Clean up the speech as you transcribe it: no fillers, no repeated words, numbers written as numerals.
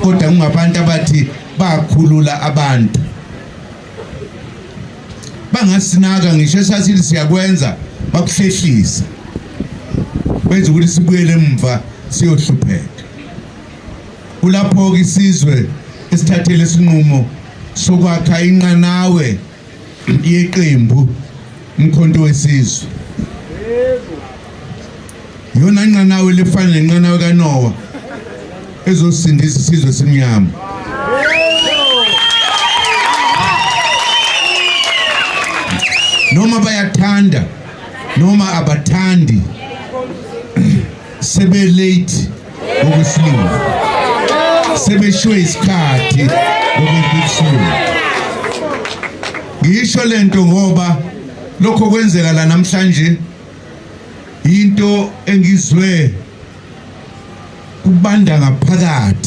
kodwa kungabantu abathi bakhulula abantu bangasinaka ngisho sathi siyakwenza bakuhlehlisa benza ukuthi sibuyele emva siyohlupheka. Kulapho ke isizwe esithathele isinqumo sokwakha inqanawe yeqembu umkhonto wesizwe. Yona inqanawe lefana nenqanawe kaNoah ezosindisa isizwe semnyama. Noma bayathanda noma abathandi sebe late ngokwesilingo, sebeshwe isikhathi ngokwesilingo. Ngisho lento ngoba lokho kwenzeka la namhlanje into engizwe kubanda ngaphakathi.